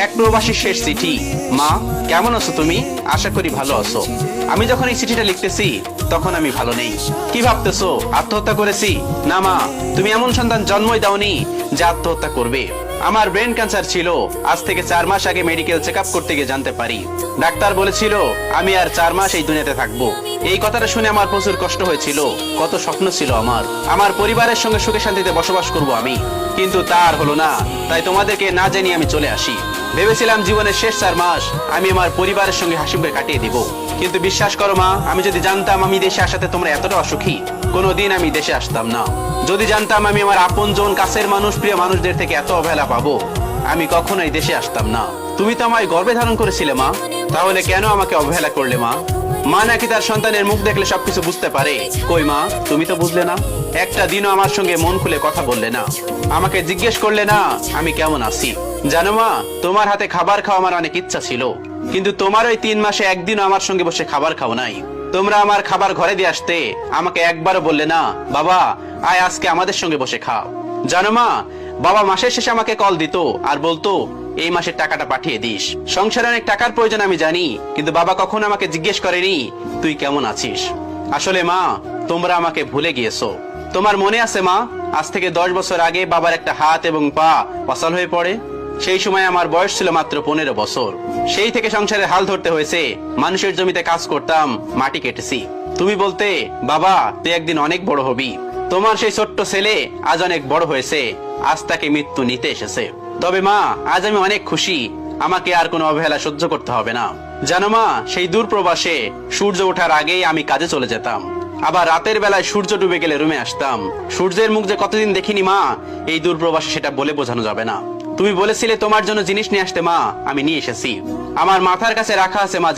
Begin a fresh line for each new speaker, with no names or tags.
এক প্রবাসীর শেষ চিঠি। মা, কেমন আছো তুমি? আশা করি ভালো আছো। আমি যখন এই চিঠিটা লিখতেছি তখন আমি ভালো নেই। কি ভাবতেছো, আত্মহত্যা করেছি? না মা, তুমি এমন সন্তান জন্মই দাওনি যে আত্মহত্যা করবে। আমার ব্রেন ক্যান্সার ছিল। আজ থেকে 4 মাস আগে মেডিকেল চেক আপ করতে গিয়ে জানতে পারি, ডাক্তার বলেছিল আমি আর 4 মাস এই দুনিয়াতে থাকবো। এই কথাটা শুনে আমার প্রচুর কষ্ট হয়েছিল। কত স্বপ্ন ছিল আমার পরিবারের সঙ্গে সুখে শান্তিতে বসবাস করব আমি, কিন্তু তা আর হলো না। তাই তোমাদেরকে না জানিয়ে আমি চলে আসি। ভেবেছিলাম জীবনের শেষ 4 মাস আমি আমার পরিবারের সঙ্গে হাসি মুখে কাটিয়ে দিব, কিন্তু বিশ্বাস করো মা, আমি যদি জানতাম আমি দেশে আসাতে তোমরা এতটা অসুখী, কোনোদিন আমি দেশে আসতাম না। যদি জানতাম আমি আমার আপনজন, কাছের মানুষ, প্রিয় মানুষদের থেকে এত অবহেলা পাবো, আমি কখনোই দেশে আসতাম না। তুমি তো আমায় গর্ভে ধারণ করেছিলে মা, তাহলে কেন আমাকে অবহেলা করলে মা? মা নাকি তার সন্তানের মুখ দেখলে সবকিছু বুঝতে পারে? কই মা, তুমি তো বুঝলে না। একটা দিনও আমার সঙ্গে মন খুলে কথা বললে না, আমাকে জিজ্ঞেস করলে না আমি কেমন আছি। জানো মা, তোমার হাতে খাবার খাওয়া আমার অনেক ইচ্ছা ছিল, কিন্তু তোমার ওই 3 মাসে একদিনও আমার সঙ্গে বসে খাবার খাও নাই। তোমরা আমার খাবার ঘরে দিয়ে আসতে, আমাকে একবারও বললে না বাবা আয় আজকে আমাদের সঙ্গে বসে খাও। জানো মা, বাবা মাসের শেষে আমাকে কল দিত আর বলতো এই মাসের টাকাটা পাঠিয়ে দিস। সংসারে অনেক টাকার প্রয়োজন আমি জানি, কিন্তু বাবা কখনো আমাকে জিজ্ঞেস করেনি তুই কেমন আছিস। আসলে মা, তোমরা আমাকে ভুলে গিয়েছো। তোমার মনে আছে মা, আজ থেকে 10 বছর আগে বাবার একটা হাত এবং পা অচল হয়ে পড়ে। সেই সময় আমার বয়স ছিল মাত্র 15 বছর। সেই থেকে সংসারের হাল ধরতে হয়েছে। মানুষের জমিতে কাজ করতাম, মাটি কেটেছি। তুমি বলতে বাবা তুই একদিন অনেক বড় হবি। তোমার সেই ছোট্ট ছেলে আজ অনেক বড় হয়েছে, আজ তাকে মৃত্যু নিতে এসেছে। তবে মা, আজ আমি অনেক খুশি, আমাকে আর কোনো অবহেলা সহ্য করতে হবে না। জানো মা, সেই দূর প্রবাসে সূর্য ওঠার আগেই আমি কাজে চলে যেতাম, আবার রাতের বেলায় সূর্য ডুবে গেলে রুমে আসতাম। সূর্যের মুখ যে কতদিন দেখিনি মা, এই দূর প্রবাসে সেটা বলে বোঝানো যাবে না। তুমি বলেছিলে তোমার জন্য জিনিস নিয়ে আসতে মা, আমি নিয়ে এসেছি। আমার মাথার কাছে রাখা আছে মা